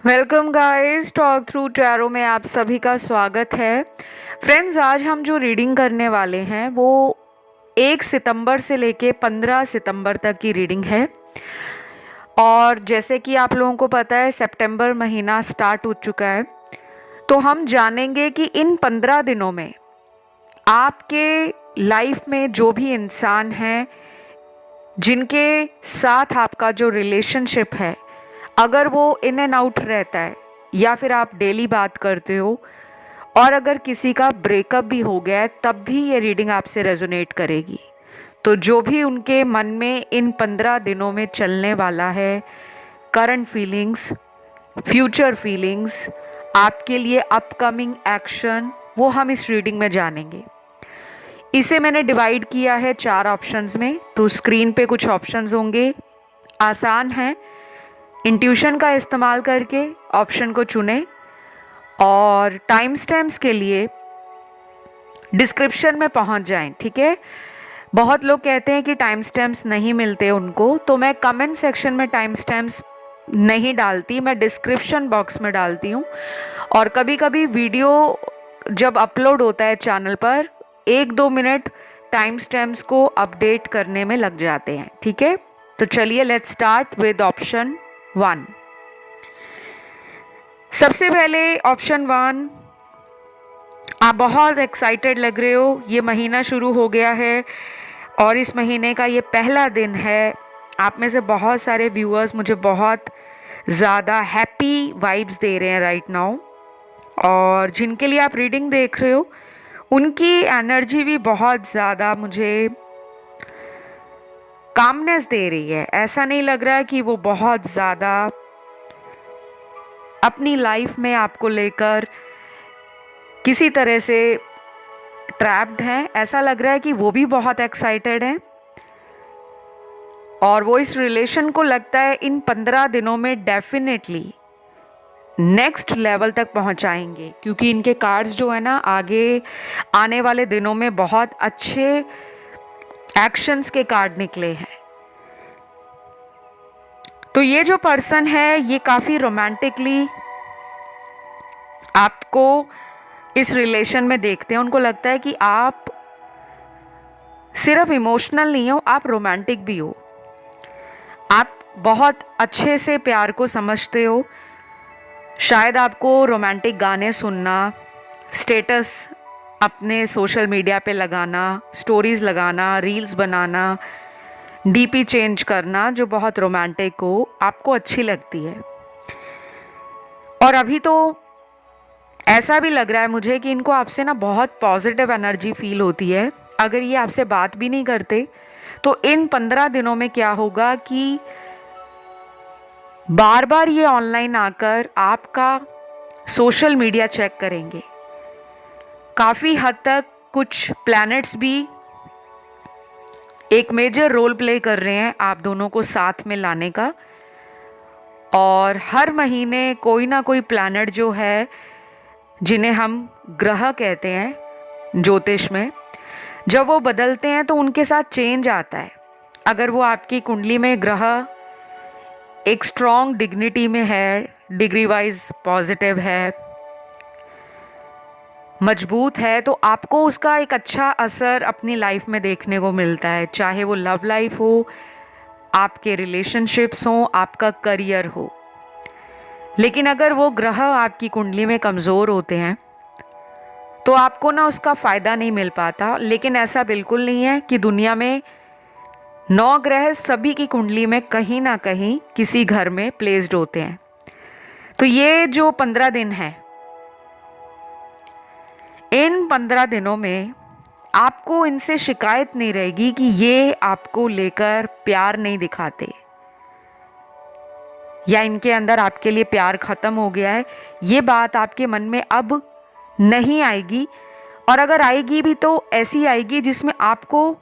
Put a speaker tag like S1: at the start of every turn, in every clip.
S1: Welcome guys, talk through tarot में आप सभी का स्वागत है। फ्रेंड्स, आज हम जो रीडिंग करने वाले हैं वो 1 सितंबर से लेके 15 सितंबर तक की रीडिंग है। और जैसे कि आप लोगों को पता है, सितंबर महीना स्टार्ट हो चुका है, तो हम जानेंगे कि इन 15 दिनों में आपके लाइफ में जो भी इंसान हैं जिनके साथ आपका जो रिलेशनशिप है, अगर वो इन एंड आउट रहता है या फिर आप डेली बात करते हो, और अगर किसी का ब्रेकअप भी हो गया है, तब भी ये रीडिंग आपसे रेजोनेट करेगी। तो जो भी उनके मन में इन 15 दिनों में चलने वाला है, करंट फीलिंग्स, फ्यूचर फीलिंग्स, आपके लिए अपकमिंग एक्शन, वो हम इस रीडिंग में जानेंगे। इसे मैंने डिवाइड किया है 4 ऑप्शंस में। तो स्क्रीन पे कुछ ऑप्शंस होंगे, आसान है। इंट्यूशन का इस्तेमाल करके ऑप्शन को चुनें। और टाइम स्टैम्प्स के लिए डिस्क्रिप्शन में पहुंच जाएं, ठीक है। बहुत लोग कहते हैं कि टाइम स्टैम्प्स नहीं मिलते उनको, तो मैं कमेंट सेक्शन में टाइम स्टैम्प्स नहीं डालती, मैं डिस्क्रिप्शन बॉक्स में डालती हूँ। और कभी कभी वीडियो जब अपलोड होता है चैनल पर, 1-2 मिनट टाइम स्टैम्प्स को अपडेट करने में लग जाते हैं, ठीक है। तो चलिए, लेट्स स्टार्ट विद ऑप्शन 1। सबसे पहले ऑप्शन 1, आप बहुत एक्साइटेड लग रहे हो। ये महीना शुरू हो गया है और इस महीने का ये पहला दिन है। आप में से बहुत सारे व्यूअर्स मुझे बहुत ज़्यादा हैप्पी वाइब्स दे रहे हैं राइट नाउ। और जिनके लिए आप रीडिंग देख रहे हो, उनकी एनर्जी भी बहुत ज़्यादा मुझे कामनेस दे रही है। ऐसा नहीं लग रहा है कि वो बहुत ज़्यादा अपनी लाइफ में आपको लेकर किसी तरह से ट्रैप्ड हैं। ऐसा लग रहा है कि वो भी बहुत एक्साइटेड हैं और वो इस रिलेशन को लगता है इन 15 दिनों में डेफिनेटली नेक्स्ट लेवल तक पहुंचाएंगे, क्योंकि इनके कार्ड्स जो है ना, आगे आने वाले दिनों में बहुत अच्छे एक्शंस के कार्ड निकले हैं। तो ये जो पर्सन है, ये काफ़ी रोमांटिकली आपको इस रिलेशन में देखते हैं। उनको लगता है कि आप सिर्फ इमोशनल नहीं हो, आप रोमांटिक भी हो। आप बहुत अच्छे से प्यार को समझते हो। शायद आपको रोमांटिक गाने सुनना, स्टेटस अपने सोशल मीडिया पे लगाना, स्टोरीज लगाना, रील्स बनाना, डीपी चेंज करना, जो बहुत रोमांटिक हो, आपको अच्छी लगती है। और अभी तो ऐसा भी लग रहा है मुझे कि इनको आपसे ना बहुत पॉजिटिव एनर्जी फील होती है। अगर ये आपसे बात भी नहीं करते, तो इन 15 दिनों में क्या होगा कि बार बार ये ऑनलाइन आकर आपका सोशल मीडिया चेक करेंगे। काफ़ी हद तक कुछ प्लैनेट्स भी एक मेजर रोल प्ले कर रहे हैं आप दोनों को साथ में लाने का। और हर महीने कोई ना कोई प्लैनेट जो है, जिन्हें हम ग्रह कहते हैं ज्योतिष में, जब वो बदलते हैं तो उनके साथ चेंज आता है। अगर वो आपकी कुंडली में ग्रह एक स्ट्रॉन्ग डिग्निटी में है, डिग्री वाइज पॉजिटिव है, मजबूत है, तो आपको उसका एक अच्छा असर अपनी लाइफ में देखने को मिलता है। चाहे वो लव लाइफ हो, आपके रिलेशनशिप्स हो, आपका करियर हो। लेकिन अगर वो ग्रह आपकी कुंडली में कमज़ोर होते हैं तो आपको ना उसका फ़ायदा नहीं मिल पाता। लेकिन ऐसा बिल्कुल नहीं है कि दुनिया में 9 ग्रह सभी की कुंडली में कहीं ना कहीं किसी घर में प्लेस्ड होते हैं। तो ये जो 15 दिन है, इन 15 दिनों में आपको इनसे शिकायत नहीं रहेगी कि ये आपको लेकर प्यार नहीं दिखाते या इनके अंदर आपके लिए प्यार खत्म हो गया है। ये बात आपके मन में अब नहीं आएगी। और अगर आएगी भी तो ऐसी आएगी जिसमें आपको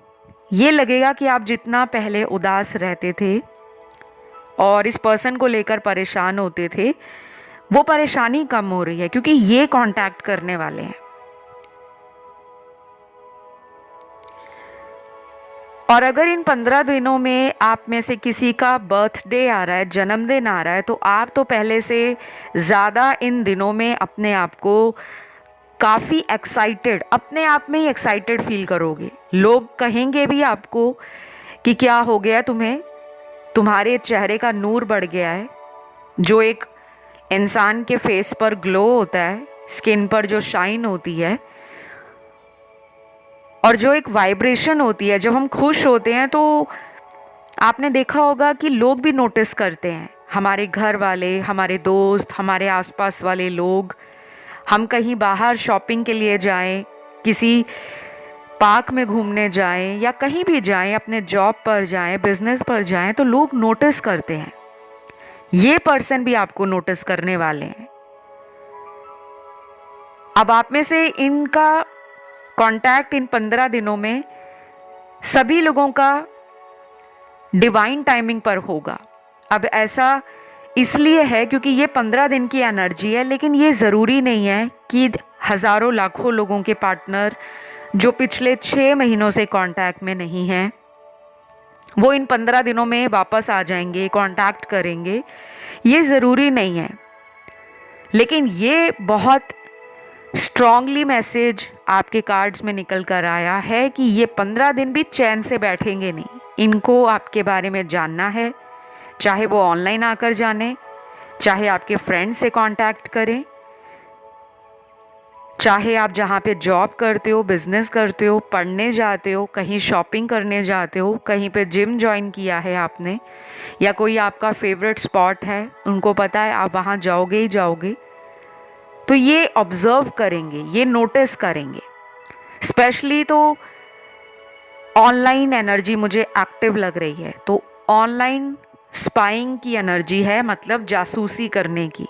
S1: ये लगेगा कि आप जितना पहले उदास रहते थे और इस पर्सन को लेकर परेशान होते थे, वो परेशानी कम हो रही है, क्योंकि ये कांटेक्ट करने वाले हैं। और अगर इन 15 दिनों में आप में से किसी का बर्थडे आ रहा है, जन्मदिन आ रहा है, तो आप तो पहले से ज़्यादा इन दिनों में अपने आप को काफ़ी एक्साइटेड, अपने आप में ही एक्साइटेड फील करोगे। लोग कहेंगे भी आपको कि क्या हो गया तुम्हें, तुम्हारे चेहरे का नूर बढ़ गया है। जो एक इंसान के फेस पर ग्लो होता है, स्किन पर जो शाइन होती है और जो एक वाइब्रेशन होती है, जब हम खुश होते हैं तो आपने देखा होगा कि लोग भी नोटिस करते हैं। हमारे घर वाले, हमारे दोस्त, हमारे आसपास वाले लोग, हम कहीं बाहर शॉपिंग के लिए जाएं, किसी पार्क में घूमने जाएं या कहीं भी जाएं, अपने जॉब पर जाएं, बिजनेस पर जाएं, तो लोग नोटिस करते हैं। ये पर्सन भी आपको नोटिस करने वाले हैं। अब आप में से इनका कांटेक्ट इन 15 दिनों में सभी लोगों का डिवाइन टाइमिंग पर होगा। अब ऐसा इसलिए है क्योंकि ये 15 दिन की एनर्जी है, लेकिन ये ज़रूरी नहीं है कि हज़ारों लाखों लोगों के पार्टनर जो पिछले 6 महीनों से कांटेक्ट में नहीं हैं वो इन 15 दिनों में वापस आ जाएंगे, कांटेक्ट करेंगे। ये ज़रूरी नहीं है, लेकिन ये बहुत स्ट्रांगली मैसेज आपके कार्ड्स में निकल कर आया है कि ये 15 दिन भी चैन से बैठेंगे नहीं। इनको आपके बारे में जानना है, चाहे वो ऑनलाइन आकर जाने, चाहे आपके फ्रेंड से कांटेक्ट करें, चाहे आप जहाँ पे जॉब करते हो, बिजनेस करते हो, पढ़ने जाते हो, कहीं शॉपिंग करने जाते हो, कहीं पे जिम ज्वाइन किया है आपने, या कोई आपका फेवरेट स्पॉट है, उनको पता है आप वहाँ जाओगे ही जाओगे, तो ये ऑब्जर्व करेंगे, ये नोटिस करेंगे। स्पेशली तो ऑनलाइन एनर्जी मुझे एक्टिव लग रही है, तो ऑनलाइन स्पाइंग की एनर्जी है, मतलब जासूसी करने की,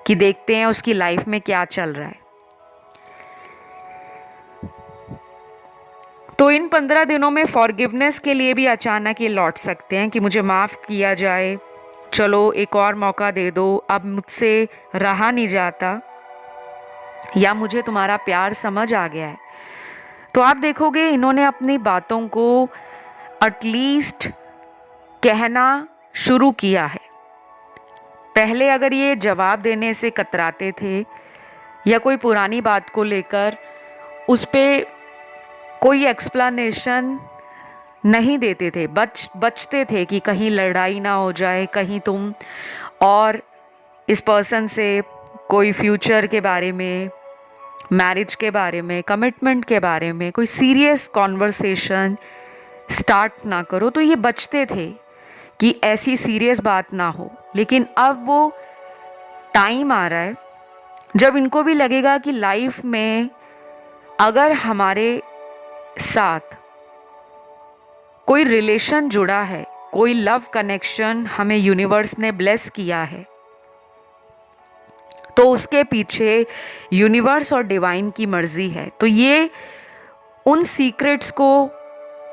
S1: कि देखते हैं उसकी लाइफ में क्या चल रहा है। तो इन 15 दिनों में फॉरगिवनेस के लिए भी अचानक ये लौट सकते हैं कि मुझे माफ़ किया जाए, चलो एक और मौका दे दो, अब मुझसे रहा नहीं जाता, या मुझे तुम्हारा प्यार समझ आ गया है। तो आप देखोगे इन्होंने अपनी बातों को एटलीस्ट कहना शुरू किया है। पहले अगर ये जवाब देने से कतराते थे या कोई पुरानी बात को लेकर उस पर कोई एक्सप्लेनेशन नहीं देते थे, बचते थे कि कहीं लड़ाई ना हो जाए, कहीं तुम और इस पर्सन से कोई फ्यूचर के बारे में, मैरिज के बारे में, कमिटमेंट के बारे में कोई सीरियस कॉन्वर्सेशन स्टार्ट ना करो, तो ये बचते थे कि ऐसी सीरियस बात ना हो। लेकिन अब वो टाइम आ रहा है जब इनको भी लगेगा कि लाइफ में अगर हमारे साथ कोई रिलेशन जुड़ा है, कोई लव कनेक्शन हमें यूनिवर्स ने ब्लेस किया है, तो उसके पीछे यूनिवर्स और डिवाइन की मर्जी है। तो ये उन सीक्रेट्स को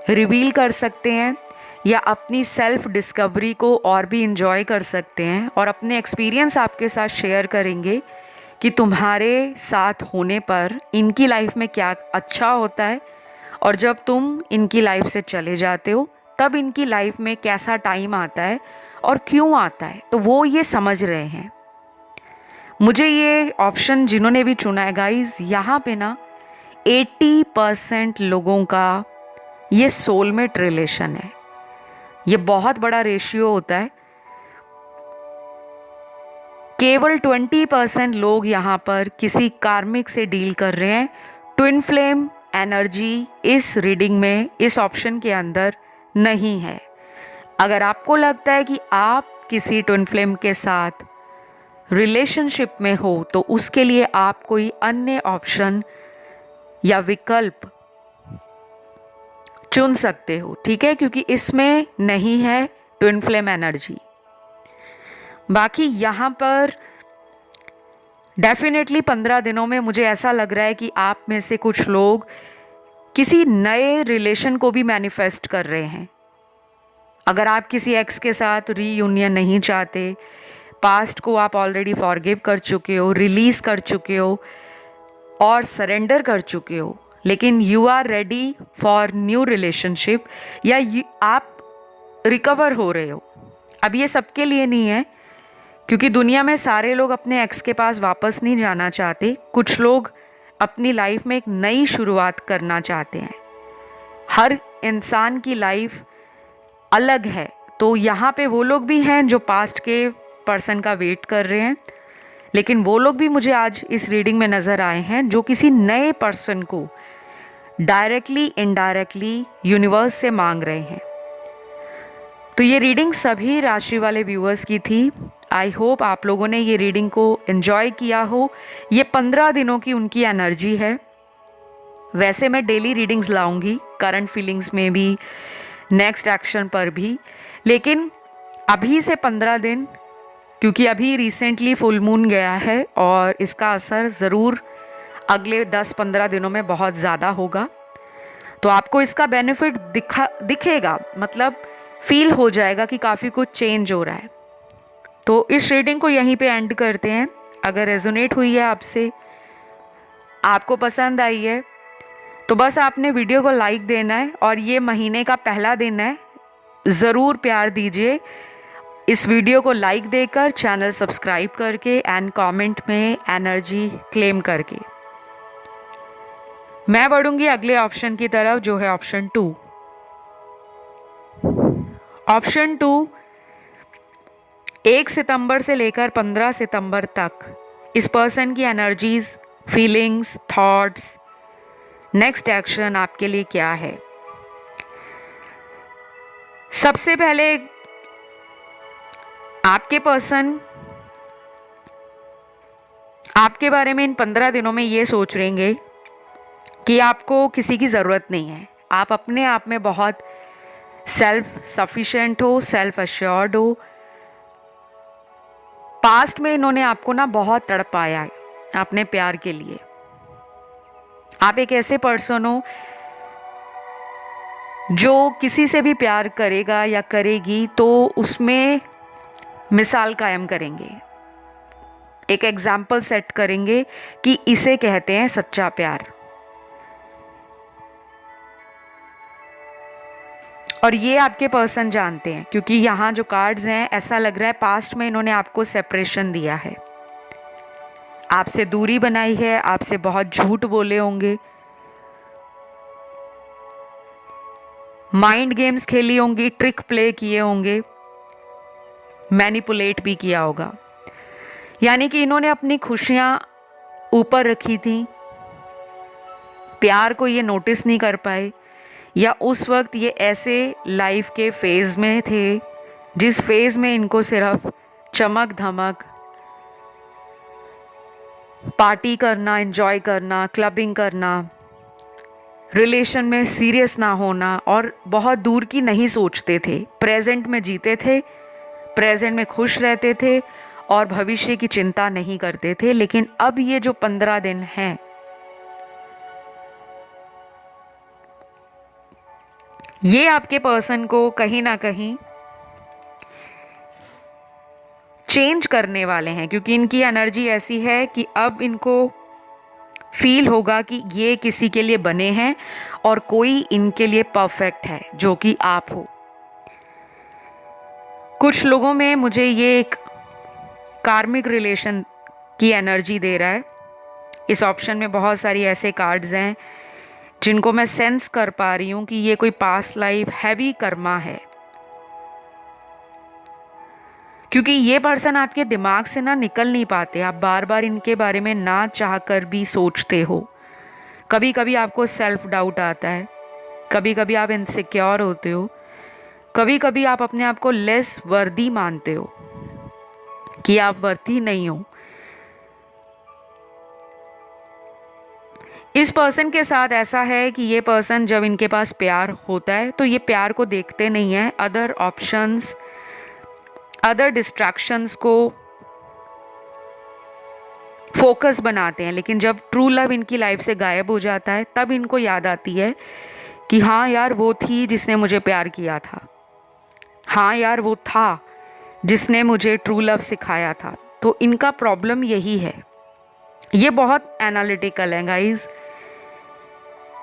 S1: रिवील कर सकते हैं या अपनी सेल्फ डिस्कवरी को और भी इंजॉय कर सकते हैं और अपने एक्सपीरियंस आपके साथ शेयर करेंगे कि तुम्हारे साथ होने पर इनकी लाइफ में क्या अच्छा होता है और जब तुम इनकी लाइफ से चले जाते हो तब इनकी लाइफ में कैसा टाइम आता है और क्यों आता है। तो वो ये समझ रहे हैं। मुझे ये ऑप्शन जिन्होंने भी चुना है गाइज, यहाँ पे ना 80% लोगों का ये सोलमेट रिलेशन है। ये बहुत बड़ा रेशियो होता है। केवल 20% लोग यहाँ पर किसी कार्मिक से डील कर रहे हैं। ट्विन फ्लेम एनर्जी इस रीडिंग में, इस ऑप्शन के अंदर नहीं है। अगर आपको लगता है कि आप किसी ट्विन फ्लेम के साथ रिलेशनशिप में हो तो उसके लिए आप कोई अन्य ऑप्शन या विकल्प चुन सकते हो, ठीक है, क्योंकि इसमें नहीं है ट्विन फ्लेम एनर्जी। बाकी यहाँ पर डेफिनेटली 15 दिनों में मुझे ऐसा लग रहा है कि आप में से कुछ लोग किसी नए रिलेशन को भी मैनिफेस्ट कर रहे हैं। अगर आप किसी एक्स के साथ रीयूनियन नहीं चाहते, पास्ट को आप ऑलरेडी फॉरगिव कर चुके हो, रिलीज़ कर चुके हो और सरेंडर कर चुके हो, लेकिन you are ready for new relationship, या आप रिकवर हो रहे हो। अब ये सबके लिए नहीं है, क्योंकि दुनिया में सारे लोग अपने एक्स के पास वापस नहीं जाना चाहते। कुछ लोग अपनी लाइफ में एक नई शुरुआत करना चाहते हैं। हर इंसान की लाइफ अलग है, तो यहाँ पे वो लोग भी हैं जो पास्ट के पर्सन का वेट कर रहे हैं, लेकिन वो लोग भी मुझे आज इस रीडिंग में नज़र आए हैं जो किसी नए पर्सन को डायरेक्टली इनडायरेक्टली यूनिवर्स से मांग रहे हैं। तो ये रीडिंग सभी राशि वाले व्यूअर्स की थी। आई होप आप लोगों ने ये रीडिंग को एंजॉय किया हो। ये 15 दिनों की उनकी एनर्जी है। वैसे मैं डेली रीडिंग्स लाऊंगी, करंट फीलिंग्स में भी, नेक्स्ट एक्शन पर भी, लेकिन अभी से 15 दिन, क्योंकि अभी रिसेंटली फुल मून गया है और इसका असर ज़रूर अगले 10-15 दिनों में बहुत ज़्यादा होगा। तो आपको इसका बेनिफिट दिखेगा, मतलब फील हो जाएगा कि काफ़ी कुछ चेंज हो रहा है। तो इस रीडिंग को यहीं पे एंड करते हैं। अगर रेजोनेट हुई है आपसे, आपको पसंद आई है, तो बस आपने वीडियो को लाइक देना है, और ये महीने का पहला दिन है, ज़रूर प्यार दीजिए इस वीडियो को लाइक देकर, चैनल सब्सक्राइब करके एंड कमेंट में एनर्जी क्लेम करके। मैं बढ़ूंगी अगले ऑप्शन की तरफ, जो है ऑप्शन 2। ऑप्शन 2 1 सितंबर से लेकर 15 सितंबर तक इस पर्सन की energies, feelings, thoughts, next action आपके लिए क्या है। सबसे पहले आपके पर्सन आपके बारे में इन 15 दिनों में ये सोच रहेंगे कि आपको किसी की ज़रूरत नहीं है। आप अपने आप में बहुत सेल्फ सफिशिएंट हो, सेल्फ अश्योर्ड हो। पास्ट में इन्होंने आपको ना बहुत तड़पाया है अपने प्यार के लिए। आप एक ऐसे पर्सन हो जो किसी से भी प्यार करेगा या करेगी तो उसमें मिसाल कायम करेंगे, एक एग्जाम्पल सेट करेंगे कि इसे कहते हैं सच्चा प्यार। और ये आपके पर्सन जानते हैं, क्योंकि यहाँ जो कार्ड्स हैं, ऐसा लग रहा है पास्ट में इन्होंने आपको सेपरेशन दिया है, आपसे दूरी बनाई है, आपसे बहुत झूठ बोले होंगे, माइंड गेम्स खेली होंगी, ट्रिक प्ले किए होंगे, मैनिपुलेट भी किया होगा। यानी कि इन्होंने अपनी खुशियाँ ऊपर रखी थी, प्यार को ये नोटिस नहीं कर पाए, या उस वक्त ये ऐसे लाइफ के फेज़ में थे जिस फेज़ में इनको सिर्फ चमक धमक, पार्टी करना, एंजॉय करना, क्लबिंग करना, रिलेशन में सीरियस ना होना और बहुत दूर की नहीं सोचते थे। प्रेजेंट में जीते थे, प्रेजेंट में खुश रहते थे और भविष्य की चिंता नहीं करते थे। लेकिन अब ये जो 15 दिन हैं, ये आपके पर्सन को कहीं ना कहीं चेंज करने वाले हैं, क्योंकि इनकी एनर्जी ऐसी है कि अब इनको फील होगा कि ये किसी के लिए बने हैं और कोई इनके लिए परफेक्ट है, जो कि आप हो। कुछ लोगों में मुझे ये एक कार्मिक रिलेशन की एनर्जी दे रहा है। इस ऑप्शन में बहुत सारी ऐसे कार्ड्स हैं जिनको मैं सेंस कर पा रही हूँ कि ये कोई पास्ट लाइफ हैवी कर्मा है, क्योंकि ये पर्सन आपके दिमाग से ना निकल नहीं पाते। आप बार बार इनके बारे में ना चाह कर भी सोचते हो। कभी कभी आपको सेल्फ डाउट आता है, कभी कभी आप इनसिक्योर होते हो, कभी कभी आप अपने आप को लेस वर्दी मानते हो कि आप वर्दी नहीं हो। इस पर्सन के साथ ऐसा है कि ये पर्सन जब इनके पास प्यार होता है तो ये प्यार को देखते नहीं है, अदर ऑप्शंस, अदर डिस्ट्रैक्शंस को फोकस बनाते हैं। लेकिन जब ट्रू लव इनकी लाइफ से गायब हो जाता है, तब इनको याद आती है कि हाँ यार, वो थी जिसने मुझे प्यार किया था, हाँ यार वो था जिसने मुझे ट्रू लव सिखाया था। तो इनका प्रॉब्लम यही है। ये बहुत एनालिटिकल है गाइज।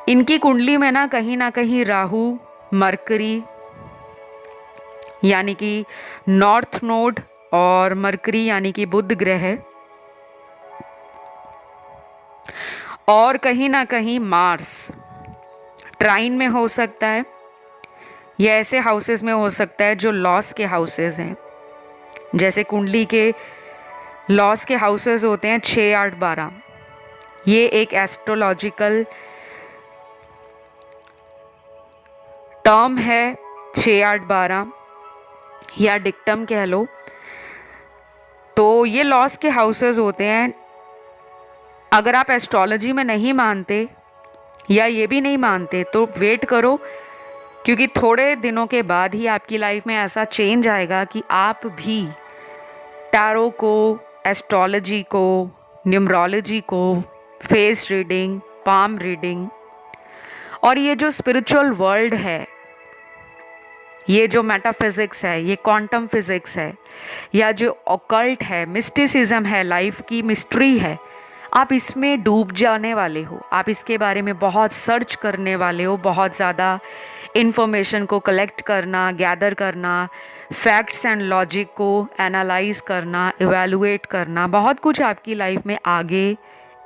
S1: इनकी कुंडली में ना कहीं राहु, मरकरी यानी कि नॉर्थ नोड और मरकरी यानी कि बुध ग्रह है, और कहीं ना कहीं मार्स ट्राइन में हो सकता है, या ऐसे हाउसेस में हो सकता है जो लॉस के हाउसेस हैं। जैसे कुंडली के लॉस के हाउसेस होते हैं 6, 8, 12। ये एक एस्ट्रोलॉजिकल टर्म है 6, 8, 12, या डिक्टम कह लो। तो ये लॉस के हाउसेस होते हैं। अगर आप एस्ट्रोलॉजी में नहीं मानते या ये भी नहीं मानते तो वेट करो, क्योंकि थोड़े दिनों के बाद ही आपकी लाइफ में ऐसा चेंज आएगा कि आप भी टैरो को, एस्ट्रोलॉजी को, न्यूमरोलॉजी को, फेस रीडिंग, पाम रीडिंग और ये जो स्पिरिचुअल वर्ल्ड है, ये जो मेटाफिजिक्स है, ये क्वांटम फिजिक्स है, या जो ऑकल्ट है, मिस्टिसिज्म है, लाइफ की मिस्ट्री है, आप इसमें डूब जाने वाले हो। आप इसके बारे में बहुत सर्च करने वाले हो, बहुत ज़्यादा इन्फॉर्मेशन को कलेक्ट करना, गैदर करना, फैक्ट्स एंड लॉजिक को एनालाइज करना, इवैल्यूएट करना, बहुत कुछ आपकी लाइफ में आगे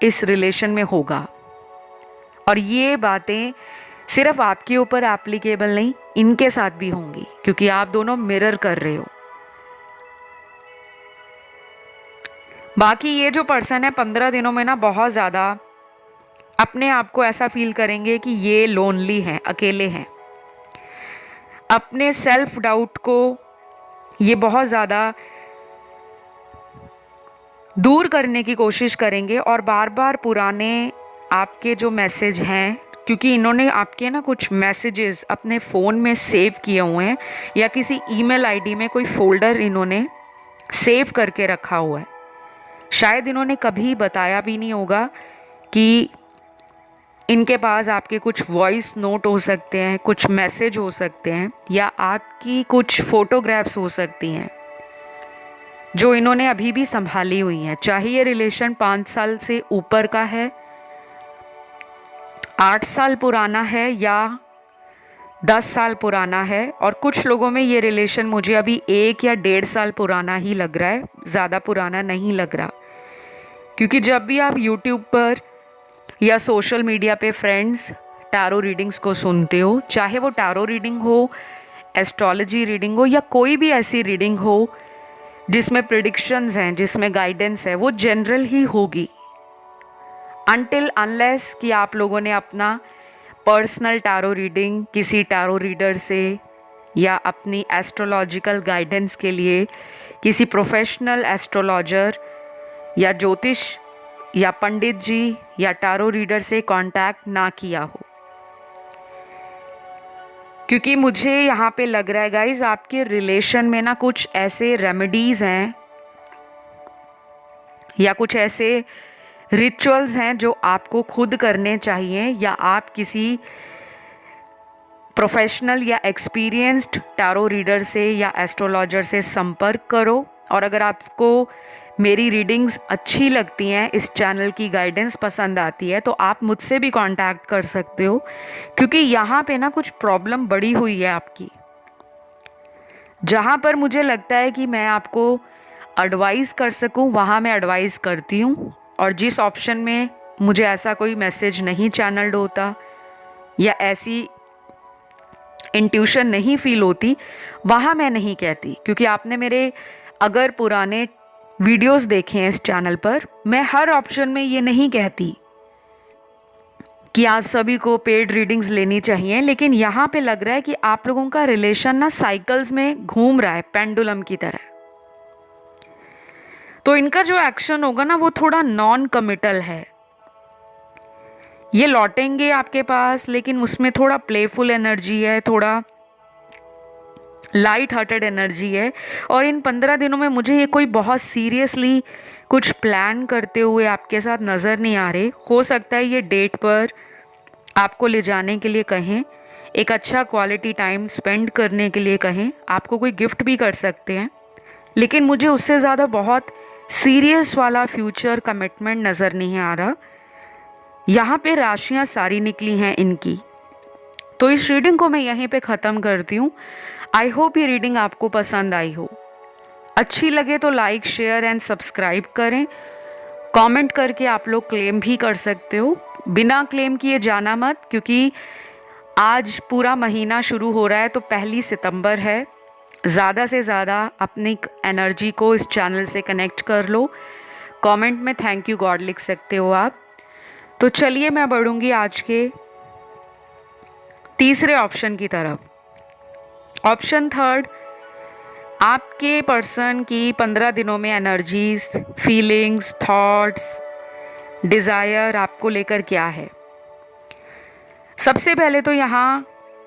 S1: इस रिलेशन में होगा। और ये बातें सिर्फ आपके ऊपर एप्लीकेबल नहीं, इनके साथ भी होंगी, क्योंकि आप दोनों मिरर कर रहे हो। बाकी ये जो पर्सन है 15 दिनों में ना बहुत ज़्यादा अपने आप को ऐसा फील करेंगे कि ये लोनली हैं, अकेले हैं। अपने सेल्फ डाउट को ये बहुत ज़्यादा दूर करने की कोशिश करेंगे, और बार बार पुराने आपके जो मैसेज हैं, क्योंकि इन्होंने आपके ना कुछ मैसेजेस अपने फ़ोन में सेव किए हुए हैं, या किसी ईमेल आईडी में कोई फोल्डर इन्होंने सेव करके रखा हुआ है। शायद इन्होंने कभी बताया भी नहीं होगा कि इनके पास आपके कुछ वॉइस नोट हो सकते हैं, कुछ मैसेज हो सकते हैं, या आपकी कुछ फ़ोटोग्राफ्स हो सकती हैं जो इन्होंने अभी भी संभाली हुई हैं। चाहे ये रिलेशन 5 साल से ऊपर का है, 8 साल पुराना है, या 10 साल पुराना है। और कुछ लोगों में ये रिलेशन मुझे अभी 1 या 1.5 साल पुराना ही लग रहा है, ज़्यादा पुराना नहीं लग रहा। क्योंकि जब भी आप YouTube पर या सोशल मीडिया पे फ्रेंड्स टैरो रीडिंग्स को सुनते हो, चाहे वो टैरो रीडिंग हो, एस्ट्रोलॉजी रीडिंग हो, या कोई भी ऐसी रीडिंग हो जिसमें प्रिडिक्शंस हैं, जिसमें गाइडेंस है, वो जनरल ही होगी। अनटिल अनलेस कि आप लोगों ने अपना पर्सनल टैरो रीडिंग किसी टैरो रीडर से, या अपनी एस्ट्रोलॉजिकल गाइडेंस के लिए किसी प्रोफेशनल एस्ट्रोलॉजर या ज्योतिष या पंडित जी या टैरो रीडर से कांटेक्ट ना किया हो। क्योंकि मुझे यहाँ पे लग रहा है गाइज, आपके रिलेशन में ना कुछ ऐसे रेमेडीज हैं या कुछ ऐसे रिचुअल्स हैं जो आपको खुद करने चाहिए, या आप किसी प्रोफेशनल या एक्सपीरियंस्ड टैरो रीडर से या एस्ट्रोलॉजर से संपर्क करो। और अगर आपको मेरी रीडिंग्स अच्छी लगती हैं, इस चैनल की गाइडेंस पसंद आती है, तो आप मुझसे भी कांटेक्ट कर सकते हो, क्योंकि यहाँ पे ना कुछ प्रॉब्लम बड़ी हुई है आपकी। जहाँ पर मुझे लगता है कि मैं आपको एडवाइस कर सकूँ, वहाँ मैं एडवाइस करती हूँ, और जिस ऑप्शन में मुझे ऐसा कोई मैसेज नहीं चैनल्ड होता या ऐसी इंट्यूशन नहीं फील होती, वहाँ मैं नहीं कहती। क्योंकि आपने मेरे अगर पुराने वीडियोस देखे हैं इस चैनल पर, मैं हर ऑप्शन में ये नहीं कहती कि आप सभी को पेड रीडिंग्स लेनी चाहिए, लेकिन यहाँ पे लग रहा है कि आप लोगों का रिलेशन ना साइकिल्स में घूम रहा है, पेंडुलम की तरह। तो इनका जो एक्शन होगा ना वो थोड़ा नॉन कमिटल है। ये लौटेंगे आपके पास, लेकिन उसमें थोड़ा प्लेफुल एनर्जी है, थोड़ा लाइट हार्टेड एनर्जी है। और इन 15 दिनों में मुझे ये कोई बहुत सीरियसली कुछ प्लान करते हुए आपके साथ नज़र नहीं आ रहे। हो सकता है ये डेट पर आपको ले जाने के लिए कहें, एक अच्छा क्वालिटी टाइम स्पेंड करने के लिए कहें, आपको कोई गिफ्ट भी कर सकते हैं, लेकिन मुझे उससे ज़्यादा बहुत सीरियस वाला फ्यूचर कमिटमेंट नज़र नहीं आ रहा। यहाँ पे राशियाँ सारी निकली हैं इनकी। तो इस रीडिंग को मैं यहीं पे ख़त्म करती हूँ। आई होप ये रीडिंग आपको पसंद आई हो। अच्छी लगे तो लाइक, शेयर एंड सब्सक्राइब करें। कमेंट करके आप लोग क्लेम भी कर सकते हो। बिना क्लेम किए जाना मत, क्योंकि आज पूरा महीना शुरू हो रहा है, तो 1 सितंबर है। ज़्यादा से ज़्यादा अपनी एनर्जी को इस चैनल से कनेक्ट कर लो। कमेंट में थैंक यू गॉड लिख सकते हो आप। तो चलिए मैं बढ़ूँगी आज के तीसरे ऑप्शन की तरफ। ऑप्शन थर्ड, आपके पर्सन की 15 दिनों में एनर्जीज, फीलिंग्स, थॉट्स, डिज़ायर आपको लेकर क्या है। सबसे पहले तो यहाँ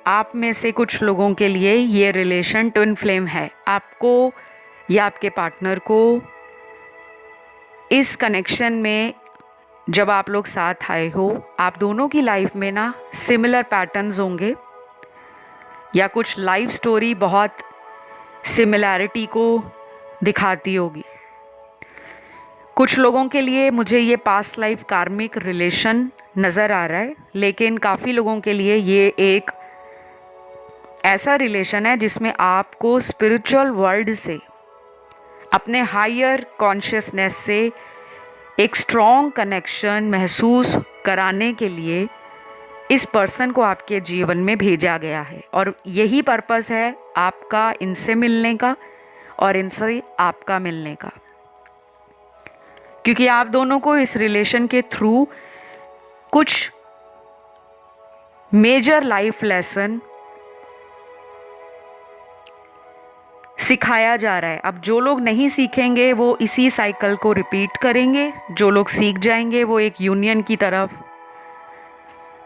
S1: आप में से कुछ लोगों के लिए ये रिलेशन ट्विन फ्लेम है। आपको या आपके पार्टनर को इस कनेक्शन में जब आप लोग साथ आए हो, आप दोनों की लाइफ में ना सिमिलर पैटर्न्स होंगे, या कुछ लाइफ स्टोरी बहुत सिमिलैरिटी को दिखाती होगी। कुछ लोगों के लिए मुझे ये पास्ट लाइफ कार्मिक रिलेशन नज़र आ रहा है, लेकिन काफ़ी लोगों के लिए ये एक ऐसा रिलेशन है जिसमें आपको स्पिरिचुअल वर्ल्ड से, अपने हायर कॉन्शियसनेस से एक स्ट्रॉन्ग कनेक्शन महसूस कराने के लिए इस पर्सन को आपके जीवन में भेजा गया है। और यही पर्पस है आपका इनसे मिलने का और इनसे आपका मिलने का, क्योंकि आप दोनों को इस रिलेशन के थ्रू कुछ मेजर लाइफ लेसन सिखाया जा रहा है। अब जो लोग नहीं सीखेंगे वो इसी साइकिल को रिपीट करेंगे, जो लोग सीख जाएंगे वो एक यूनियन की तरफ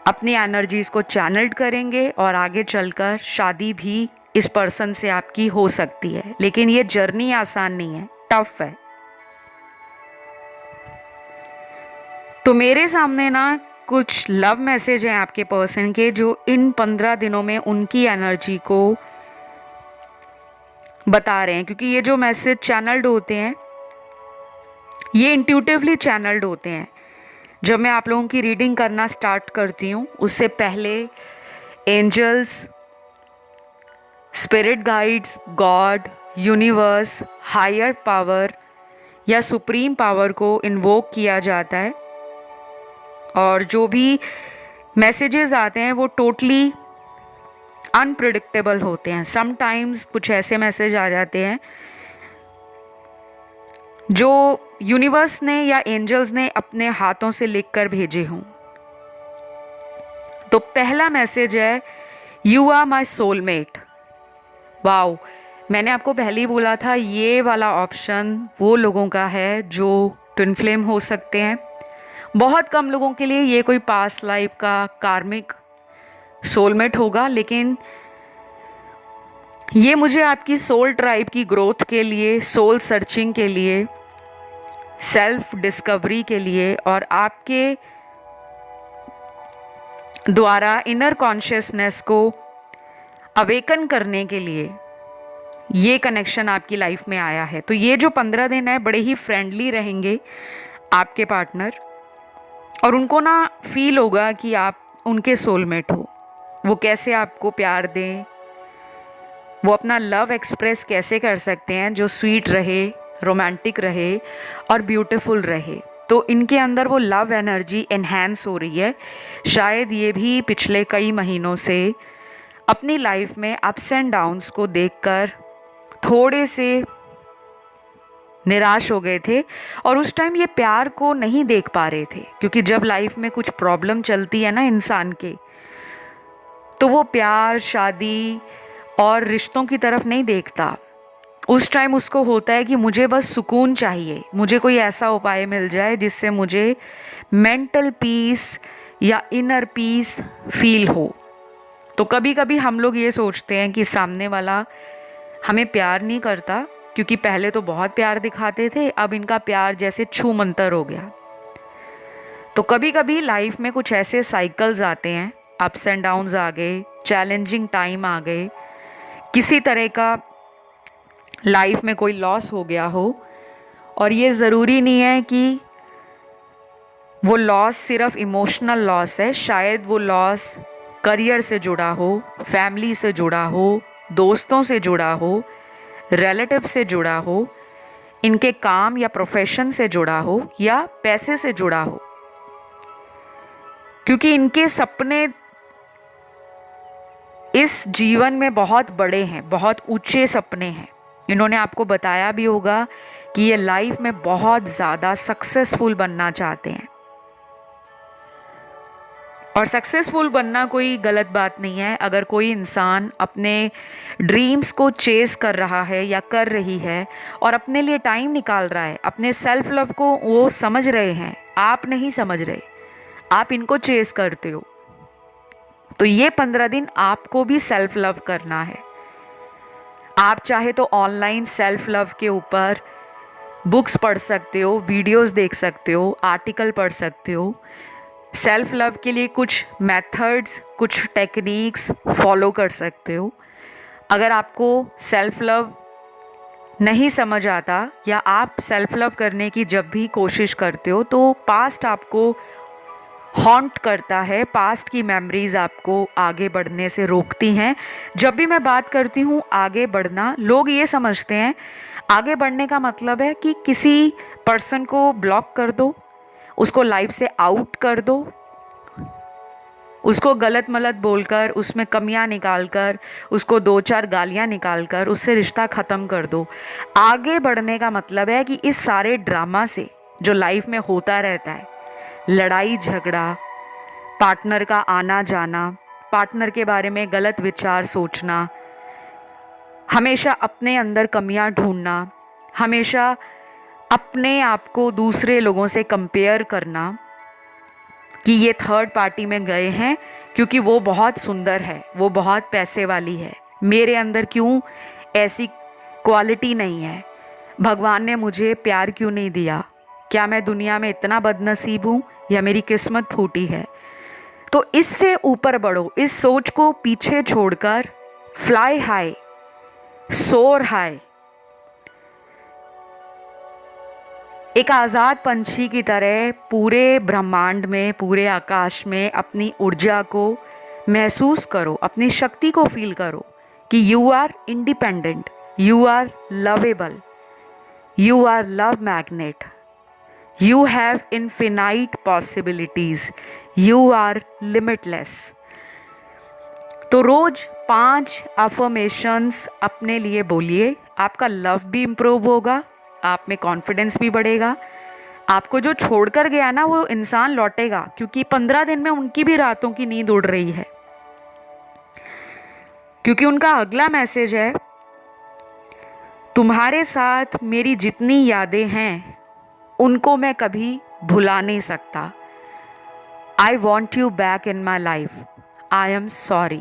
S1: अपनी एनर्जीज को चैनल्ड करेंगे, और आगे चलकर शादी भी इस पर्सन से आपकी हो सकती है। लेकिन ये जर्नी आसान नहीं है, टफ है। तो मेरे सामने ना कुछ लव मैसेज हैं आपके पर्सन के, जो इन 15 दिनों में उनकी एनर्जी को बता रहे हैं। क्योंकि ये जो मैसेज चैनल्ड होते हैं, ये इंट्यूटिवली चैनल्ड होते हैं। जब मैं आप लोगों की रीडिंग करना स्टार्ट करती हूँ, उससे पहले angels, spirit guides, god, universe, higher power या सुप्रीम पावर को इन्वोक किया जाता है। और जो भी मैसेजेस आते हैं वो टोटली अनप्रिडिक्टेबल होते हैं। समटाइम्स कुछ ऐसे मैसेज आ जाते हैं जो यूनिवर्स ने या एंजल्स ने अपने हाथों से लिखकर भेजे हों। तो पहला मैसेज है, you are my soulmate. Wow, मैंने आपको पहले ही बोला था ये वाला ऑप्शन वो लोगों का है जो ट्विन फ्लेम हो सकते हैं। बहुत कम लोगों के लिए ये कोई पास्ट लाइफ का कार्मिक सोलमेट होगा, लेकिन ये मुझे आपकी सोल ट्राइब की ग्रोथ के लिए, सोल सर्चिंग के लिए, सेल्फ डिस्कवरी के लिए और आपके द्वारा इनर कॉन्शियसनेस को अवेकन करने के लिए ये कनेक्शन आपकी लाइफ में आया है। तो ये जो 15 दिन है बड़े ही फ्रेंडली रहेंगे आपके पार्टनर, और उनको ना फील होगा कि आप उनके सोलमेट हो। वो कैसे आपको प्यार दें, वो अपना लव एक्सप्रेस कैसे कर सकते हैं जो स्वीट रहे, रोमांटिक रहे और ब्यूटीफुल रहे। तो इनके अंदर वो लव एनर्जी एनहांस हो रही है। शायद ये भी पिछले कई महीनों से अपनी लाइफ में अप्स एंड डाउन्स को देखकर थोड़े से निराश हो गए थे, और उस टाइम ये प्यार को नहीं देख पा रहे थे। क्योंकि जब लाइफ में कुछ प्रॉब्लम चलती है ना इंसान के, तो वो प्यार, शादी और रिश्तों की तरफ नहीं देखता। उस टाइम उसको होता है कि मुझे बस सुकून चाहिए, मुझे कोई ऐसा उपाय मिल जाए जिससे मुझे मेंटल पीस या इनर पीस फील हो। तो कभी कभी हम लोग ये सोचते हैं कि सामने वाला हमें प्यार नहीं करता, क्योंकि पहले तो बहुत प्यार दिखाते थे, अब इनका प्यार जैसे छू मंतर हो गया। तो कभी कभी लाइफ में कुछ ऐसे साइकिल्स आते हैं, अप्स एंड डाउन्स आ गए, चैलेंजिंग टाइम आ गए, किसी तरह का लाइफ में कोई लॉस हो गया हो। और ये ज़रूरी नहीं है कि वो लॉस सिर्फ इमोशनल लॉस है, शायद वो लॉस करियर से जुड़ा हो, फैमिली से जुड़ा हो, दोस्तों से जुड़ा हो, रिलेटिव से जुड़ा हो, इनके काम या प्रोफेशन से जुड़ा हो, या पैसे से जुड़ा हो, क्योंकि इनके सपने इस जीवन में बहुत बड़े हैं, बहुत ऊंचे सपने हैं। इन्होंने आपको बताया भी होगा कि ये लाइफ में बहुत ज़्यादा सक्सेसफुल बनना चाहते हैं। और सक्सेसफुल बनना कोई गलत बात नहीं है। अगर कोई इंसान अपने ड्रीम्स को चेस कर रहा है या कर रही है और अपने लिए टाइम निकाल रहा है, अपने सेल्फ लव को वो समझ रहे हैं, आप नहीं समझ रहे, आप इनको चेस करते हो, तो ये 15 दिन आपको भी सेल्फ लव करना है। आप चाहे तो ऑनलाइन सेल्फ लव के ऊपर बुक्स पढ़ सकते हो, वीडियोस देख सकते हो, आर्टिकल पढ़ सकते हो। सेल्फ लव के लिए कुछ मेथड्स, कुछ टेक्निक्स फॉलो कर सकते हो। अगर आपको सेल्फ लव नहीं समझ आता या आप सेल्फ लव करने की जब भी कोशिश करते हो तो पास्ट आपको हॉन्ट करता है, पास्ट की मेमोरीज आपको आगे बढ़ने से रोकती हैं। जब भी मैं बात करती हूँ आगे बढ़ना, लोग ये समझते हैं आगे बढ़ने का मतलब है कि किसी पर्सन को ब्लॉक कर दो, उसको लाइफ से आउट कर दो, उसको गलत मलत बोलकर, उसमें कमियां निकालकर, उसको 2-4 गालियां निकालकर उससे रिश्ता ख़त्म कर दो। आगे बढ़ने का मतलब है कि इस सारे ड्रामा से जो लाइफ में होता रहता है, लड़ाई झगड़ा, पार्टनर का आना जाना, पार्टनर के बारे में गलत विचार सोचना, हमेशा अपने अंदर कमियां ढूंढना, हमेशा अपने आप को दूसरे लोगों से कंपेयर करना कि ये थर्ड पार्टी में गए हैं क्योंकि वो बहुत सुंदर है, वो बहुत पैसे वाली है, मेरे अंदर क्यों ऐसी क्वालिटी नहीं है, भगवान ने मुझे प्यार क्यों नहीं दिया, क्या मैं दुनिया में इतना बदनसीब हूँ या मेरी किस्मत फूटी है। तो इससे ऊपर बढ़ो, इस सोच को पीछे छोड़कर फ्लाई हाई, सोर हाई, एक आज़ाद पंछी की तरह पूरे ब्रह्मांड में, पूरे आकाश में अपनी ऊर्जा को महसूस करो, अपनी शक्ति को फील करो कि you are independent, you are lovable, you are love magnet, you have infinite possibilities, you are limitless. तो रोज़ 5 अफर्मेशंस अपने लिए बोलिए, आपका लव भी इम्प्रूव होगा, आप में कॉन्फिडेंस भी बढ़ेगा। आपको जो छोड़कर गया ना वो इंसान लौटेगा, क्योंकि 15 दिन में उनकी भी रातों की नींद उड़ रही है, क्योंकि उनका अगला मैसेज है, तुम्हारे साथ मेरी जितनी यादें हैं उनको मैं कभी भुला नहीं सकता। I want you back in my life, I am sorry.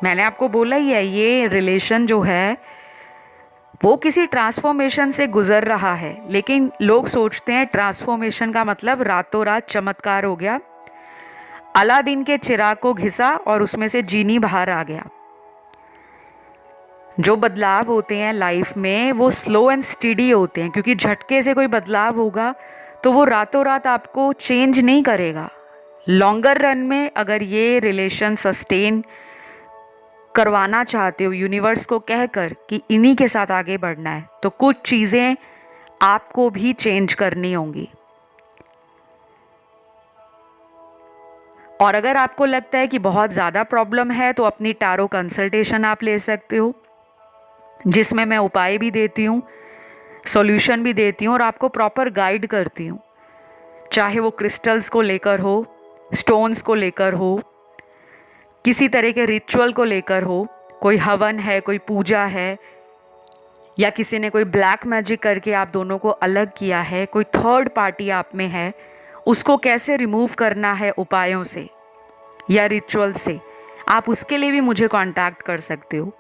S1: मैंने आपको बोला ही है, ये रिलेशन जो है वो किसी ट्रांसफॉर्मेशन से गुजर रहा है, लेकिन लोग सोचते हैं ट्रांसफॉर्मेशन का मतलब रातों रात चमत्कार हो गया, अलादीन के चिराग को घिसा और उसमें से जीनी बाहर आ गया। जो बदलाव होते हैं लाइफ में वो स्लो एंड स्टीडी होते हैं, क्योंकि झटके से कोई बदलाव होगा तो वो रातों रात आपको चेंज नहीं करेगा। लॉन्गर रन में अगर ये रिलेशन सस्टेन करवाना चाहते हो यूनिवर्स को कहकर कि इन्हीं के साथ आगे बढ़ना है, तो कुछ चीज़ें आपको भी चेंज करनी होंगी। और अगर आपको लगता है कि बहुत ज़्यादा प्रॉब्लम है तो अपनी टारो कंसल्टेशन आप ले सकते हो, जिसमें मैं उपाय भी देती हूँ, सॉल्यूशन भी देती हूँ और आपको प्रॉपर गाइड करती हूँ, चाहे वो क्रिस्टल्स को लेकर हो, स्टोन्स को लेकर हो, किसी तरह के रिचुअल को लेकर हो, कोई हवन है, कोई पूजा है, या किसी ने कोई ब्लैक मैजिक करके आप दोनों को अलग किया है, कोई थर्ड पार्टी आप में है, उसको कैसे रिमूव करना है उपायों से या रिचुअल से, आप उसके लिए भी मुझे कांटेक्ट कर सकते हो।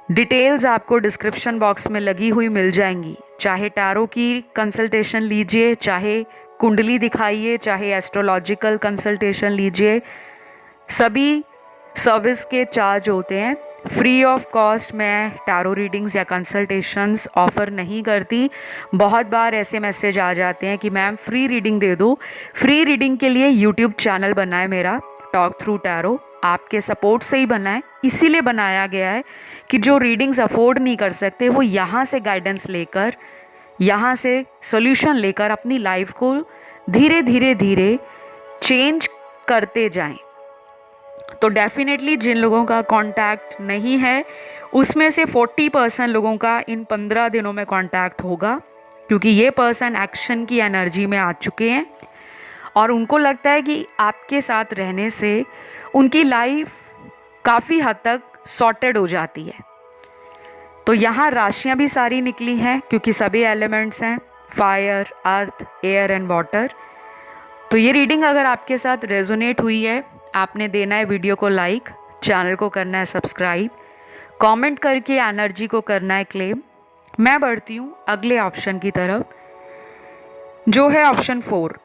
S1: डिटेल्स आपको डिस्क्रिप्शन बॉक्स में लगी हुई मिल जाएंगी। चाहे टारो की कंसल्टेशन लीजिए, चाहे कुंडली दिखाइए, चाहे एस्ट्रोलॉजिकल कंसल्टेशन लीजिए, सभी सर्विस के चार्ज होते हैं फ्री ऑफ कॉस्ट मैं टैरो रीडिंग्स या कंसल्टेशंस ऑफ़र नहीं करती। बहुत बार ऐसे मैसेज आ जाते हैं कि मैम फ्री रीडिंग दे दो। फ्री रीडिंग के लिए यूट्यूब चैनल बना है मेरा, टॉक थ्रू टैरो, आपके सपोर्ट से ही बना है। इसीलिए बनाया गया है कि जो रीडिंग्स अफोर्ड नहीं कर सकते वो यहाँ से गाइडेंस लेकर, यहाँ से सॉल्यूशन लेकर अपनी लाइफ को धीरे धीरे धीरे चेंज करते जाएं। तो डेफिनेटली जिन लोगों का कांटेक्ट नहीं है उसमें से 40% लोगों का इन 15 दिनों में कांटेक्ट होगा, क्योंकि ये पर्सन एक्शन की एनर्जी में आ चुके हैं और उनको लगता है कि आपके साथ रहने से उनकी लाइफ काफ़ी हद तक सॉर्टेड हो जाती है। तो यहाँ राशियाँ भी सारी निकली हैं क्योंकि सभी एलिमेंट्स हैं, fire, earth, air and water. तो ये रीडिंग अगर आपके साथ रेजोनेट हुई है, आपने देना है वीडियो को लाइक, चैनल को करना है सब्सक्राइब, कमेंट करके एनर्जी को करना है क्लेम। मैं बढ़ती हूँ अगले ऑप्शन की तरफ, जो है ऑप्शन 4।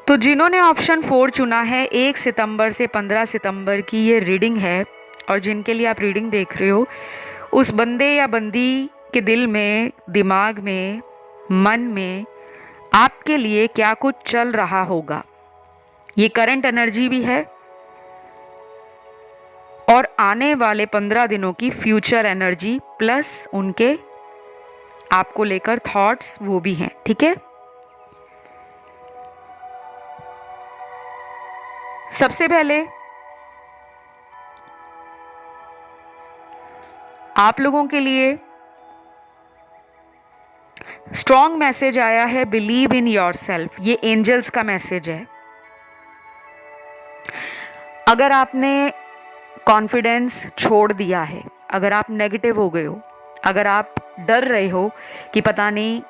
S1: तो जिन्होंने ऑप्शन 4 चुना है, 1 सितंबर से 15 सितंबर की ये रीडिंग है और जिनके लिए आप रीडिंग देख रहे हो, उस बंदे या बंदी के दिल में, दिमाग में, मन में आपके लिए क्या कुछ चल रहा होगा। ये करंट एनर्जी भी है और आने वाले 15 दिनों की फ्यूचर एनर्जी प्लस उनके आपको लेकर थॉट्स वो भी हैं। ठीक है, सबसे पहले आप लोगों के लिए स्ट्रॉन्ग मैसेज आया है, बिलीव इन योरसेल्फ। ये एंजल्स का मैसेज है। अगर आपने कॉन्फिडेंस छोड़ दिया है, अगर आप नेगेटिव हो गए हो, अगर आप डर रहे हो कि पता नहीं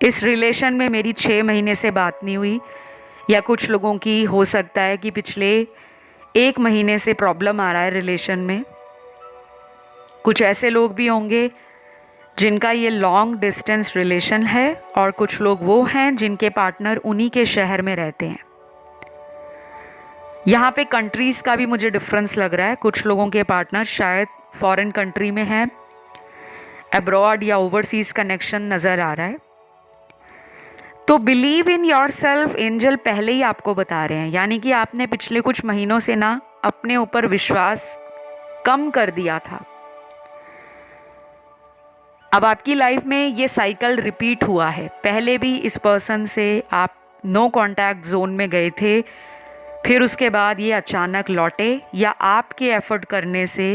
S1: इस रिलेशन में मेरी 6 महीने से बात नहीं हुई, या कुछ लोगों की हो सकता है कि पिछले 1 महीने से प्रॉब्लम आ रहा है रिलेशन में। कुछ ऐसे लोग भी होंगे जिनका ये लॉन्ग डिस्टेंस रिलेशन है और कुछ लोग वो हैं जिनके पार्टनर उन्हीं के शहर में रहते हैं। यहाँ पे कंट्रीज़ का भी मुझे डिफरेंस लग रहा है। कुछ लोगों के पार्टनर शायद फॉरेन कंट्री में हैं, अब्रॉड या ओवरसीज़ कनेक्शन नज़र आ रहा है। तो बिलीव इन योरसेल्फ एंजल पहले ही आपको बता रहे हैं, यानी कि आपने पिछले कुछ महीनों से ना अपने ऊपर विश्वास कम कर दिया था। अब आपकी लाइफ में ये साइकिल रिपीट हुआ है। पहले भी इस पर्सन से आप नो कांटेक्ट जोन में गए थे, फिर उसके बाद ये अचानक लौटे, या आपके एफर्ट करने से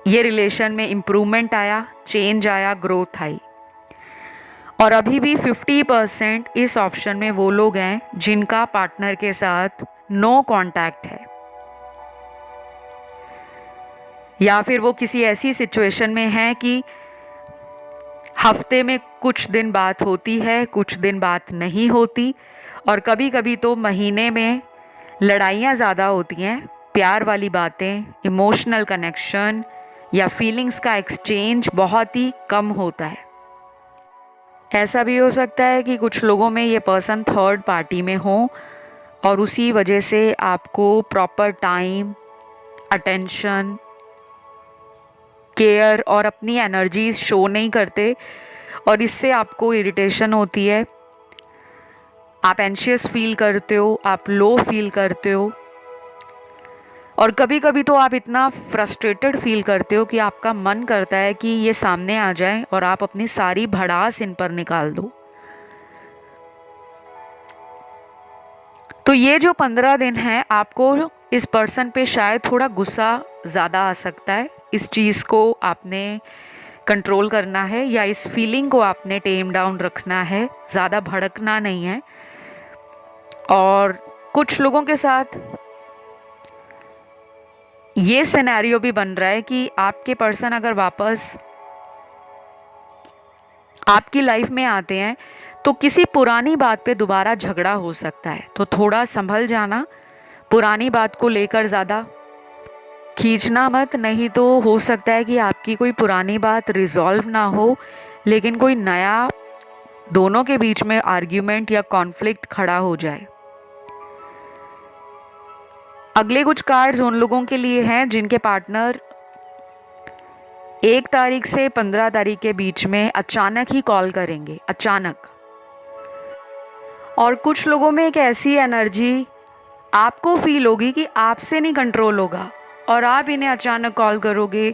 S1: ये रिलेशन में इम्प्रूवमेंट आया, चेंज आया, ग्रोथ आई। और अभी भी 50% इस ऑप्शन में वो लोग हैं जिनका पार्टनर के साथ नो कांटेक्ट है, या फिर वो किसी ऐसी सिचुएशन में है कि हफ्ते में कुछ दिन बात होती है, कुछ दिन बात नहीं होती, और कभी कभी तो महीने में लड़ाइयाँ ज़्यादा होती हैं। प्यार वाली बातें, इमोशनल कनेक्शन या फीलिंग्स का एक्सचेंज बहुत ही कम होता है। ऐसा भी हो सकता है कि कुछ लोगों में ये पर्सन थर्ड पार्टी में हो और उसी वजह से आपको प्रॉपर टाइम, अटेंशन, केयर और अपनी एनर्जीज शो नहीं करते और इससे आपको इरिटेशन होती है, आप एंशियस फील करते हो, आप लो फील करते हो, और कभी कभी तो आप इतना फ्रस्ट्रेटेड फील करते हो कि आपका मन करता है कि ये सामने आ जाए और आप अपनी सारी भड़ास इन पर निकाल दो। तो ये जो 15 दिन हैं, आपको इस पर्सन पे शायद थोड़ा गुस्सा ज़्यादा आ सकता है। इस चीज़ को आपने कंट्रोल करना है, या इस फीलिंग को आपने टेम डाउन रखना है, ज़्यादा भड़कना नहीं है। और कुछ लोगों के साथ ये सिनेरियो भी बन रहा है कि आपके पर्सन अगर वापस आपकी लाइफ में आते हैं तो किसी पुरानी बात पे दोबारा झगड़ा हो सकता है। तो थोड़ा संभल जाना, पुरानी बात को लेकर ज़्यादा खींचना मत, नहीं तो हो सकता है कि आपकी कोई पुरानी बात रिजॉल्व ना हो, लेकिन कोई नया दोनों के बीच में आर्ग्यूमेंट या कॉन्फ्लिक्ट खड़ा हो जाए। अगले कुछ कार्ड्स उन लोगों के लिए हैं जिनके पार्टनर 1 तारीख से 15 तारीख के बीच में अचानक ही कॉल करेंगे, अचानक। और कुछ लोगों में एक ऐसी एनर्जी आपको फील होगी कि आपसे नहीं कंट्रोल होगा और आप इन्हें अचानक कॉल करोगे,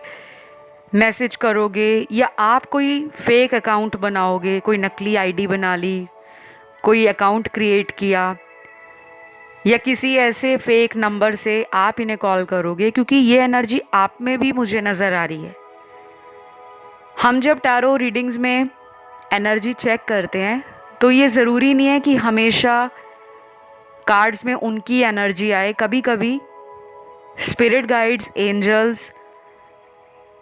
S1: मैसेज करोगे, या आप कोई फेक अकाउंट बनाओगे, कोई नकली आईडी बना ली, कोई अकाउंट क्रिएट किया, या किसी ऐसे फेक नंबर से आप इन्हें कॉल करोगे, क्योंकि ये एनर्जी आप में भी मुझे नज़र आ रही है। हम जब टैरो रीडिंग्स में एनर्जी चेक करते हैं तो ये ज़रूरी नहीं है कि हमेशा कार्ड्स में उनकी एनर्जी आए। कभी कभी स्पिरिट गाइड्स, एंजल्स,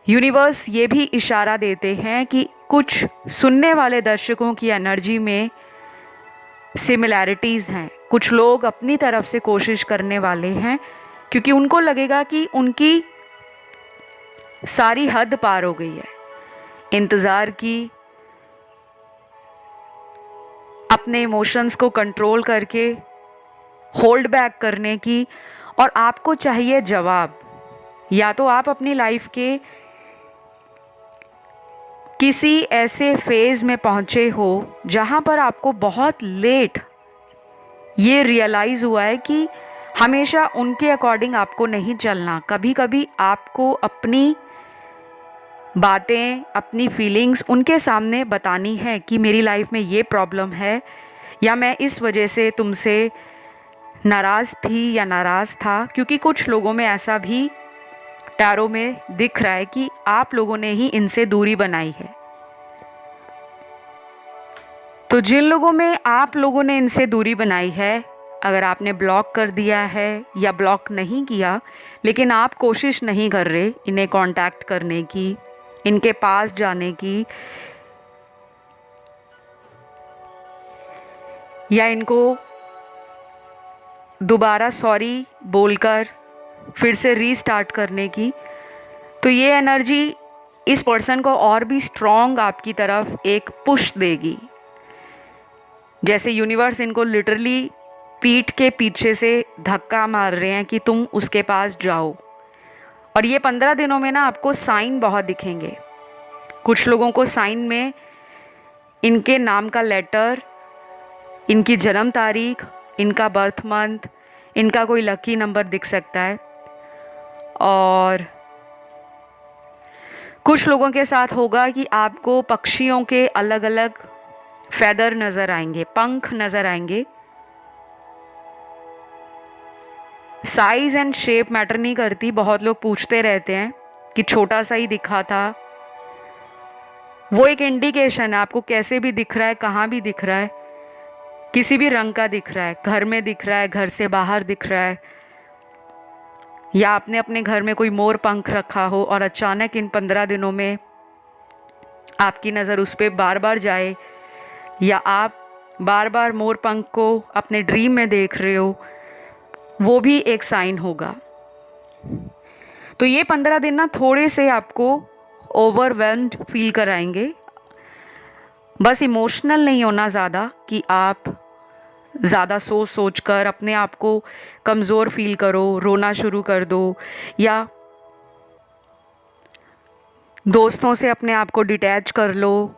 S1: यूनिवर्स ये भी इशारा देते हैं कि कुछ सुनने वाले दर्शकों की एनर्जी में सिमिलैरिटीज़ हैं। कुछ लोग अपनी तरफ से कोशिश करने वाले हैं क्योंकि उनको लगेगा कि उनकी सारी हद पार हो गई है इंतज़ार की, अपने इमोशंस को कंट्रोल करके होल्ड बैक करने की, और आपको चाहिए जवाब। या तो आप अपनी लाइफ के किसी ऐसे फेज़ में पहुँचे हो जहाँ पर आपको बहुत लेट ये रियलाइज़ हुआ है कि हमेशा उनके अकॉर्डिंग आपको नहीं चलना। कभी कभी आपको अपनी बातें, अपनी फीलिंग्स उनके सामने बतानी है कि मेरी लाइफ में ये प्रॉब्लम है, या मैं इस वजह से तुमसे नाराज़ थी या नाराज़ था। क्योंकि कुछ लोगों में ऐसा भी टैरो में दिख रहा है कि आप लोगों ने ही इनसे दूरी बनाई है। तो जिन लोगों में आप लोगों ने इनसे दूरी बनाई है, अगर आपने ब्लॉक कर दिया है या ब्लॉक नहीं किया लेकिन आप कोशिश नहीं कर रहे इन्हें कांटेक्ट करने की, इनके पास जाने की, या इनको दोबारा सॉरी बोलकर फिर से रीस्टार्ट करने की, तो ये एनर्जी इस पर्सन को और भी स्ट्रॉन्ग आपकी तरफ एक पुश देगी। जैसे यूनिवर्स इनको लिटरली पीठ के पीछे से धक्का मार रहे हैं कि तुम उसके पास जाओ। और ये 15 दिनों में ना आपको साइन बहुत दिखेंगे। कुछ लोगों को साइन में इनके नाम का लेटर, इनकी जन्म तारीख, इनका बर्थ मंथ, इनका कोई लकी नंबर दिख सकता है। और कुछ लोगों के साथ होगा कि आपको पक्षियों के अलग अलग फेदर नज़र आएंगे, पंख नज़र आएंगे। साइज़ एंड शेप मैटर नहीं करती। बहुत लोग पूछते रहते हैं कि छोटा सा ही दिखा था, वो एक इंडिकेशन है। आपको कैसे भी दिख रहा है, कहाँ भी दिख रहा है, किसी भी रंग का दिख रहा है, घर में दिख रहा है, घर से बाहर दिख रहा है, या आपने अपने घर में कोई मोर पंख रखा हो और अचानक इन 15 दिनों में आपकी नज़र उस पर बार बार जाए, या आप बार बार मोर पंख को अपने ड्रीम में देख रहे हो, वो भी एक साइन होगा। तो ये 15 दिन ना थोड़े से आपको ओवरवेल्म्ड फील कराएंगे। बस इमोशनल नहीं होना ज़्यादा कि आप ज़्यादा सोच कर अपने आप को कमज़ोर फील करो, रोना शुरू कर दो, या दोस्तों से अपने आप को डिटैच कर लो,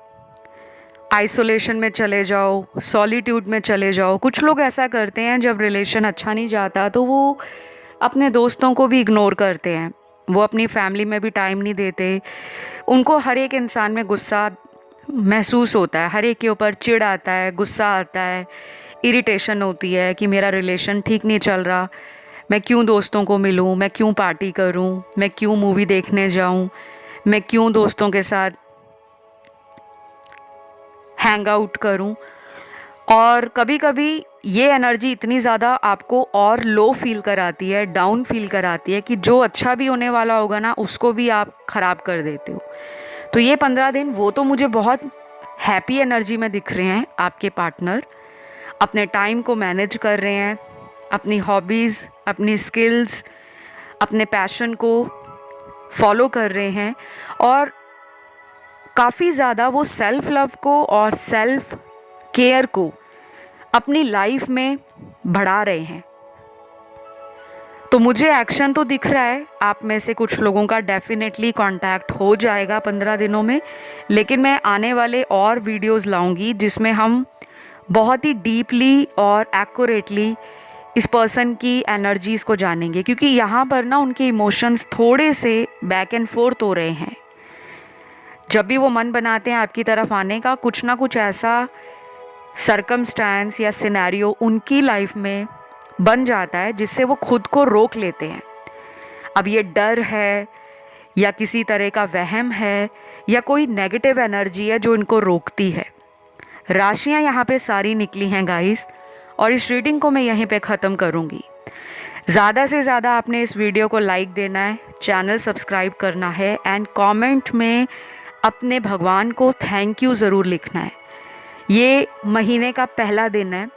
S1: आइसोलेशन में चले जाओ, सॉलिट्यूड में चले जाओ। कुछ लोग ऐसा करते हैं जब रिलेशन अच्छा नहीं जाता तो वो अपने दोस्तों को भी इग्नोर करते हैं, वो अपनी फैमिली में भी टाइम नहीं देते। उनको हर एक इंसान में गुस्सा महसूस होता है, हर एक के ऊपर चिढ़ आता है, गुस्सा आता है, इरिटेशन होती है कि मेरा रिलेशन ठीक नहीं चल रहा, मैं क्यों दोस्तों को मिलूं, मैं क्यों पार्टी करूं, मैं क्यों मूवी देखने जाऊं, मैं क्यों दोस्तों के साथ हैंग आउट करूं। और कभी कभी ये एनर्जी इतनी ज़्यादा आपको और लो फील कराती है, डाउन फील कराती है कि जो अच्छा भी होने वाला होगा ना उसको भी आप ख़राब कर देते हो। तो ये 15 दिन वो तो मुझे बहुत हैप्पी एनर्जी में दिख रहे हैं। आपके पार्टनर अपने टाइम को मैनेज कर रहे हैं, अपनी हॉबीज़, अपनी स्किल्स, अपने पैशन को फॉलो कर रहे हैं, और काफ़ी ज़्यादा वो सेल्फ लव को और सेल्फ केयर को अपनी लाइफ में बढ़ा रहे हैं। तो मुझे एक्शन तो दिख रहा है, आप में से कुछ लोगों का डेफिनेटली कांटेक्ट हो जाएगा 15 दिनों में। लेकिन मैं आने वाले और वीडियोस लाऊंगी जिसमें हम बहुत ही डीपली और एक्यूरेटली इस पर्सन की एनर्जीज़ को जानेंगे, क्योंकि यहाँ पर ना उनके इमोशंस थोड़े से बैक एंड फोर्थ हो रहे हैं। जब भी वो मन बनाते हैं आपकी तरफ आने का, कुछ ना कुछ ऐसा सरकमस्टांस या सिनेरियो उनकी लाइफ में बन जाता है जिससे वो खुद को रोक लेते हैं। अब ये डर है या किसी तरह का वहम है या कोई नेगेटिव एनर्जी है जो इनको रोकती है। राशियां यहाँ पे सारी निकली हैं गाइस, और इस रीडिंग को मैं यहीं पे ख़त्म करूँगी। ज़्यादा से ज़्यादा आपने इस वीडियो को लाइक देना है, चैनल सब्सक्राइब करना है एंड कमेंट में अपने भगवान को थैंक यू ज़रूर लिखना है। ये महीने का पहला दिन है,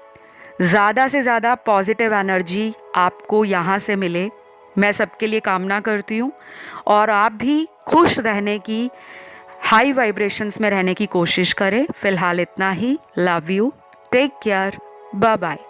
S1: ज़्यादा से ज़्यादा पॉजिटिव एनर्जी आपको यहाँ से मिले, मैं सबके लिए कामना करती हूँ। और आप भी खुश रहने की, हाई वाइब्रेशंस में रहने की कोशिश करें। फ़िलहाल इतना ही। Love you, take care, bye bye.